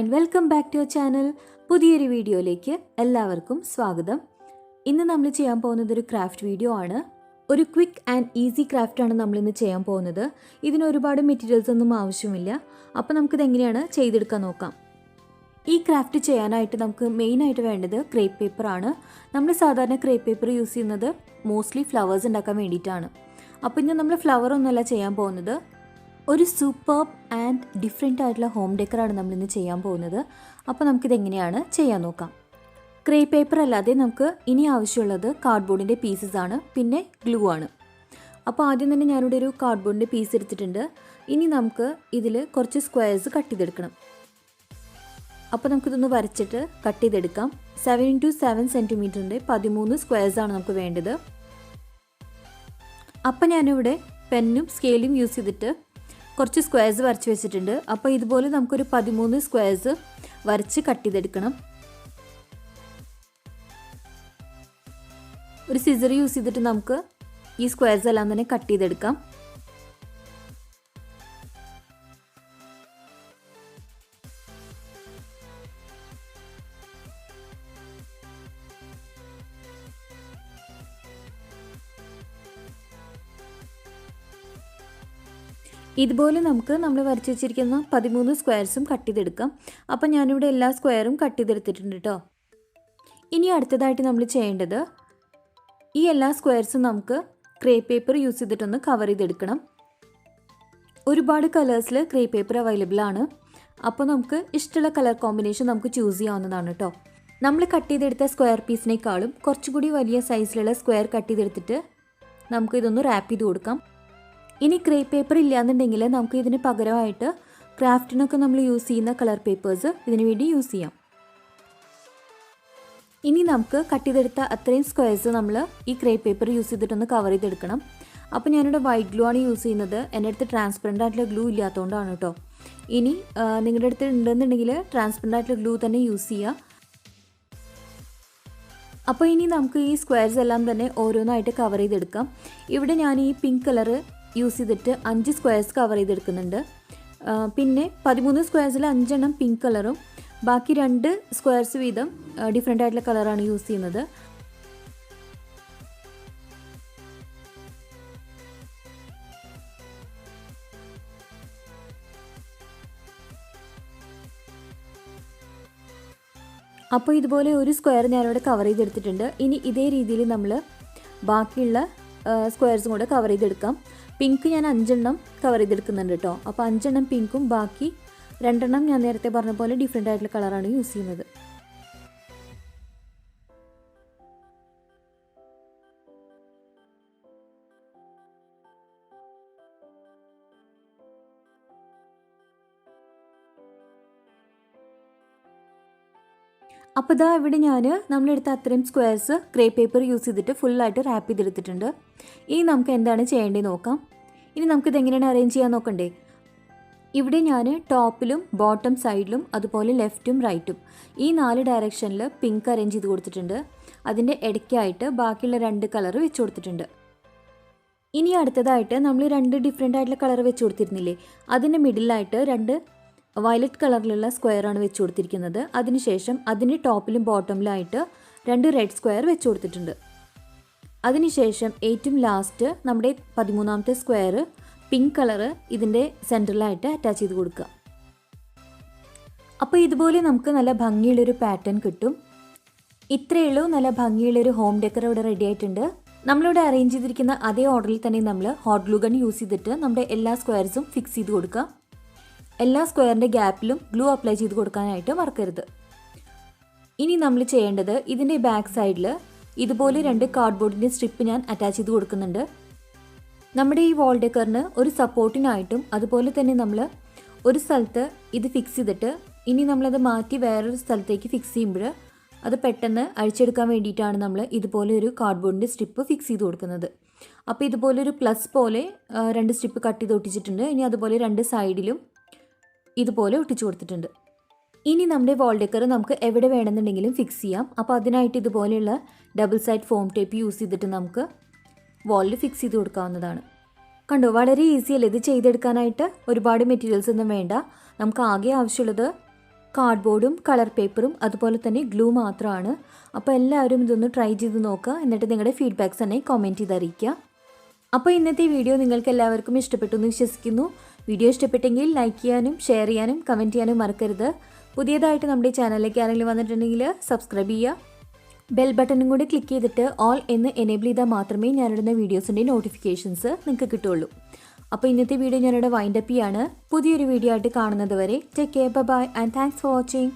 And welcome back to our channel. പുതിയൊരു വീഡിയോയിലേക്ക് എല്ലാവർക്കും സ്വാഗതം. ഇന്ന് നമ്മൾ ചെയ്യാൻ പോകുന്നത് ഒരു ക്രാഫ്റ്റ് വീഡിയോ ആണ്. ഒരു ക്വിക്ക് ആൻഡ് ഈസി ക്രാഫ്റ്റാണ് നമ്മളിന്ന് ചെയ്യാൻ പോകുന്നത്. ഇതിന് ഒരുപാട് മെറ്റീരിയൽസ് ഒന്നും ആവശ്യമില്ല. അപ്പോൾ നമുക്കിത് എങ്ങനെയാണ് ചെയ്തെടുക്കാൻ നോക്കാം. ഈ ക്രാഫ്റ്റ് ചെയ്യാനായിട്ട് നമുക്ക് മെയിനായിട്ട് വേണ്ടത് ക്രേപ്പ് പേപ്പറാണ്. നമ്മൾ സാധാരണ ക്രേപ്പ് പേപ്പർ യൂസ് ചെയ്യുന്നത് മോസ്റ്റ്ലി ഫ്ലവേഴ്സ് ഉണ്ടാക്കാൻ വേണ്ടിയിട്ടാണ്. അപ്പോൾ ഇന്ന് നമ്മൾ ഫ്ലവർ ഒന്നുമല്ല ചെയ്യാൻ പോകുന്നത്, ഒരു സൂപ്പർബ് ആൻഡ് ഡിഫറെൻ്റ് ആയിട്ടുള്ള ഹോം ഡെക്കറാണ് നമ്മളിന്ന് ചെയ്യാൻ പോകുന്നത്. അപ്പോൾ നമുക്കിതെങ്ങനെയാണ് ചെയ്യാൻ നോക്കാം. ക്രേപ്പ് പേപ്പർ അല്ലാതെ നമുക്ക് ഇനി ആവശ്യമുള്ളത് കാർഡ്ബോർഡിൻ്റെ പീസസ് ആണ്, പിന്നെ ഗ്ലൂ ആണ്. അപ്പോൾ ആദ്യം തന്നെ ഞാനിവിടെ ഒരു കാർഡ്ബോർഡിൻ്റെ പീസ് എടുത്തിട്ടുണ്ട്. ഇനി നമുക്ക് ഇതിൽ കുറച്ച് സ്ക്വയർസ് കട്ട് ചെയ്തെടുക്കണം. അപ്പോൾ നമുക്കിതൊന്ന് വരച്ചിട്ട് കട്ട് ചെയ്തെടുക്കാം. 7 into 7 സെൻറ്റിമീറ്ററിൻ്റെ 13 സ്ക്വയർസാണ് നമുക്ക് വേണ്ടത്. അപ്പോൾ ഞാനിവിടെ പെന്നും സ്കെയിലും യൂസ് ചെയ്തിട്ട് കുറച്ച് സ്ക്വയർസ് വരച്ച് വെച്ചിട്ടുണ്ട്. അപ്പോൾ ഇതുപോലെ നമുക്കൊരു 13 സ്ക്വയർസ് വരച്ച് കട്ട് ചെയ്തെടുക്കണം. ഒരു സിസർ യൂസ് ചെയ്തിട്ട് നമുക്ക് ഈ സ്ക്വയർസ് എല്ലാം തന്നെ കട്ട് ചെയ്തെടുക്കാം. ഇതുപോലെ നമുക്ക് നമ്മൾ വരച്ച് വെച്ചിരിക്കുന്ന 13 സ്ക്വയർസും കട്ട് ചെയ്തെടുക്കാം. അപ്പം ഞാനിവിടെ എല്ലാ സ്ക്വയറും കട്ട് ചെയ്തെടുത്തിട്ടുണ്ട് കേട്ടോ. ഇനി അടുത്തതായിട്ട് നമ്മൾ ചെയ്യേണ്ടത്, ഈ എല്ലാ സ്ക്വയർസും നമുക്ക് ക്രേപ്പ് പേപ്പർ യൂസ് ചെയ്തിട്ടൊന്ന് കവർ ചെയ്തെടുക്കണം. ഒരുപാട് കളേഴ്സിൽ ക്രേപ്പ് പേപ്പർ അവൈലബിൾ ആണ്. അപ്പോൾ നമുക്ക് ഇഷ്ടമുള്ള കളർ കോമ്പിനേഷൻ നമുക്ക് ചൂസ് ചെയ്യാവുന്നതാണ് കേട്ടോ. നമ്മൾ കട്ട് ചെയ്തെടുത്ത സ്ക്വയർ പീസിനേക്കാളും കുറച്ചുകൂടി വലിയ സൈസിലുള്ള സ്ക്വയർ കട്ട് ചെയ്തെടുത്തിട്ട് നമുക്ക് ഇതൊന്ന് റാപ്പ് ചെയ്ത് കൊടുക്കാം. ഇനി ക്രേപ്പ് പേപ്പർ ഇല്ലയെന്നുണ്ടെങ്കിൽ നമുക്ക് ഇതിന് പകരമായിട്ട് ക്രാഫ്റ്റിനൊക്കെ നമ്മൾ യൂസ് ചെയ്യുന്ന കളർ പേപ്പേഴ്സ് ഇതിനു വേണ്ടി യൂസ് ചെയ്യാം. ഇനി നമുക്ക് കട്ട് ചെയ്തെടുത്ത അത്രയും സ്ക്വയർസ് നമ്മൾ ഈ ക്രേപ്പ് പേപ്പർ യൂസ് ചെയ്തിട്ടൊന്ന് കവർ ചെയ്തെടുക്കണം. അപ്പോൾ ഞാനിവിടെ വൈറ്റ് ഗ്ലൂ ആണ് യൂസ് ചെയ്യുന്നത്. എൻ്റെ അടുത്ത് ട്രാൻസ്പെറൻ്റ് ആയിട്ടുള്ള ഗ്ലൂ ഇല്ലാത്തതുകൊണ്ടാണ് കേട്ടോ. ഇനി നിങ്ങളുടെ അടുത്ത് ഉണ്ടെന്നുണ്ടെങ്കിൽ ട്രാൻസ്പെറൻ്റ് ആയിട്ടുള്ള ഗ്ലൂ തന്നെ യൂസ് ചെയ്യുക. അപ്പോൾ ഇനി നമുക്ക് ഈ സ്ക്വയർസ് എല്ലാം തന്നെ ഓരോന്നായിട്ട് കവർ ചെയ്തെടുക്കാം. ഇവിടെ ഞാൻ ഈ പിങ്ക് കളറ് യൂസ് ചെയ്തിട്ട് 5 സ്ക്വയർസ് കവർ ചെയ്തെടുക്കുന്നുണ്ട്. പിന്നെ 13 സ്ക്വയർസിൽ 5 എണ്ണം പിങ്ക് കളറും ബാക്കി 2 സ്ക്വയർസ് വീതം ഡിഫറെൻ്റ് ആയിട്ടുള്ള കളറാണ് യൂസ് ചെയ്യുന്നത്. അപ്പോൾ ഇതുപോലെ ഒരു സ്ക്വയർ ഞാനിവിടെ കവർ ചെയ്തെടുത്തിട്ടുണ്ട്. ഇനി ഇതേ രീതിയിൽ നമ്മൾ ബാക്കിയുള്ള സ്ക്വയർസും കൂടെ കവർ ചെയ്തെടുക്കാം. പിങ്ക് ഞാൻ 5 എണ്ണം കവർ ചെയ്തെടുക്കുന്നുണ്ട് കേട്ടോ. അപ്പോൾ 5 എണ്ണം പിങ്കും ബാക്കി 2 എണ്ണം ഞാൻ നേരത്തെ പറഞ്ഞ പോലെ ഡിഫറെൻ്റ് ആയിട്ടുള്ള കളറാണ് യൂസ് ചെയ്യുന്നത്. അപ്പോൾ ഇതാ ഇവിടെ നമ്മളെടുത്ത അത്രയും സ്ക്വയർസ് ക്രേപ്പ് പേപ്പർ യൂസ് ചെയ്തിട്ട് ഫുള്ളായിട്ട് റാപ്പ് ചെയ്തെടുത്തിട്ടുണ്ട്. ഇനി നമുക്ക് എന്താണ് ചെയ്യേണ്ടത് നോക്കാം. ഇനി നമുക്കിത് എങ്ങനെയാണ് അറേഞ്ച് ചെയ്യാൻ നോക്കണ്ടേ. ഇവിടെ ഞാൻ ടോപ്പിലും ബോട്ടം സൈഡിലും അതുപോലെ ലെഫ്റ്റും റൈറ്റും ഈ 4 ഡയറക്ഷനിൽ പിങ്ക് അറേഞ്ച് ചെയ്ത് കൊടുത്തിട്ടുണ്ട്. അതിൻ്റെ ഇടയ്ക്കായിട്ട് ബാക്കിയുള്ള 2 കളർ വെച്ച് കൊടുത്തിട്ടുണ്ട്. ഇനി അടുത്തതായിട്ട് നമ്മൾ 2 ഡിഫറെൻ്റ് ആയിട്ടുള്ള കളർ വെച്ച് കൊടുത്തിരുന്നില്ലേ, അതിൻ്റെ മിഡിലായിട്ട് 2 വയലറ്റ് കളറിലുള്ള സ്ക്വയറാണ് വെച്ച് കൊടുത്തിരിക്കുന്നത്. അതിനുശേഷം അതിന് ടോപ്പിലും ബോട്ടമിലായിട്ട് 2 റെഡ് സ്ക്വയർ വെച്ച് കൊടുത്തിട്ടുണ്ട്. അതിനുശേഷം ഏറ്റവും ലാസ്റ്റ് നമ്മുടെ 13ാമത്തെ സ്ക്വയർ പിങ്ക് കളറ് ഇതിൻ്റെ സെൻറ്ററിലായിട്ട് അറ്റാച്ച് ചെയ്ത് കൊടുക്കുക. അപ്പോൾ ഇതുപോലെ നമുക്ക് നല്ല ഭംഗിയുള്ളൊരു പാറ്റേൺ കിട്ടും. ഇത്രയേ ഉള്ളൂ, നല്ല ഭംഗിയുള്ളൊരു ഹോം ഡെക്കർ ഇവിടെ റെഡി ആയിട്ടുണ്ട്. നമ്മളിവിടെ അറേഞ്ച് ചെയ്തിരിക്കുന്ന അതേ ഓർഡറിൽ തന്നെ നമ്മൾ ഹോട്ട് ഗ്ലൂ ഗൺ യൂസ് ചെയ്തിട്ട് നമ്മുടെ എല്ലാ സ്ക്വയർസും ഫിക്സ് ചെയ്ത് കൊടുക്കുക. എല്ലാ സ്ക്വയറിൻ്റെ ഗ്യാപ്പിലും ഗ്ലൂ അപ്ലൈ ചെയ്ത് കൊടുക്കാനായിട്ട് മറക്കരുത്. ഇനി നമ്മൾ ചെയ്യേണ്ടത്, ഇതിൻ്റെ ബാക്ക് സൈഡിൽ ഇതുപോലെ 2 കാർഡ്ബോർഡിൻ്റെ സ്ട്രിപ്പ് ഞാൻ അറ്റാച്ച് ചെയ്ത് കൊടുക്കുന്നുണ്ട്. നമ്മുടെ ഈ വാൾ ഡെക്കറിന് ഒരു സപ്പോർട്ടിനായിട്ടും അതുപോലെ തന്നെ നമ്മൾ ഒരു സ്ഥലത്ത് ഇത് ഫിക്സ് ചെയ്തിട്ട് ഇനി നമ്മളത് മാറ്റി വേറൊരു സ്ഥലത്തേക്ക് ഫിക്സ് ചെയ്യുമ്പോൾ അത് പെട്ടെന്ന് അഴിച്ചെടുക്കാൻ വേണ്ടിയിട്ടാണ് നമ്മൾ ഇതുപോലെ ഒരു കാർഡ്ബോർഡിൻ്റെ സ്ട്രിപ്പ് ഫിക്സ് ചെയ്ത് കൊടുക്കുന്നത്. അപ്പോൾ ഇതുപോലെ ഒരു പ്ലസ് പോലെ 2 സ്ട്രിപ്പ് കട്ട് ചെയ്ത് ഒട്ടിച്ചിട്ടുണ്ട്. ഇനി അതുപോലെ 2 സൈഡിലും ഇതുപോലെ ഒട്ടിച്ചു കൊടുത്തിട്ടുണ്ട്. ഇനി നമ്മുടെ വാൾ ഡെക്കർ നമുക്ക് എവിടെ വേണമെന്നുണ്ടെങ്കിലും ഫിക്സ് ചെയ്യാം. അപ്പോൾ അതിനായിട്ട് ഇതുപോലെയുള്ള double side form tape use ചെയ്തിട്ട് നമുക്ക് വാളിൽ ഫിക്സ് ചെയ്ത് കൊടുക്കാവുന്നതാണ്. കണ്ടോ, വളരെ ഈസി അല്ലേ ഇത് ചെയ്തെടുക്കാനായിട്ട്. ഒരുപാട് മെറ്റീരിയൽസ് ഒന്നും വേണ്ട. നമുക്ക് ആകെ ആവശ്യമുള്ളത് കാർഡ്ബോർഡും കളർ പേപ്പറും അതുപോലെ തന്നെ ഗ്ലൂ മാത്രമാണ്. അപ്പോൾ എല്ലാവരും ഇതൊന്ന് ട്രൈ ചെയ്ത് നോക്കുക. എന്നിട്ട് നിങ്ങളുടെ ഫീഡ്ബാക്ക്സ് തന്നെ കമൻറ്റ് ചെയ്ത് അറിയിക്കുക. അപ്പോൾ ഇന്നത്തെ വീഡിയോ നിങ്ങൾക്ക് എല്ലാവർക്കും ഇഷ്ടപ്പെട്ടു എന്ന് വിശ്വസിക്കുന്നു. വീഡിയോ ഇഷ്ടപ്പെട്ടെങ്കിൽ ലൈക്ക് ചെയ്യാനും ഷെയർ ചെയ്യാനും കമൻറ്റ് ചെയ്യാനും മറക്കരുത്. പുതിയതായിട്ട് നമ്മുടെ ചാനലിലേക്ക് ആരെങ്കിലും വന്നിട്ടുണ്ടെങ്കിൽ സബ്സ്ക്രൈബ് ചെയ്യുക. ബെൽ ബട്ടണും കൂടി ക്ലിക്ക് ചെയ്തിട്ട് ഓൾ എന്ന് എനേബിൾ ചെയ്താൽ മാത്രമേ ഞാനിടുന്ന വീഡിയോസിൻ്റെ നോട്ടിഫിക്കേഷൻസ് നിങ്ങൾക്ക് കിട്ടുള്ളൂ. അപ്പോൾ ഇന്നത്തെ വീഡിയോ ഞാനിവിടെ വൈൻഡപ്പ് ചെയ്യാണ്. പുതിയൊരു വീഡിയോ ആയിട്ട് കാണുന്നത് വരെ take care, bye and thanks for watching.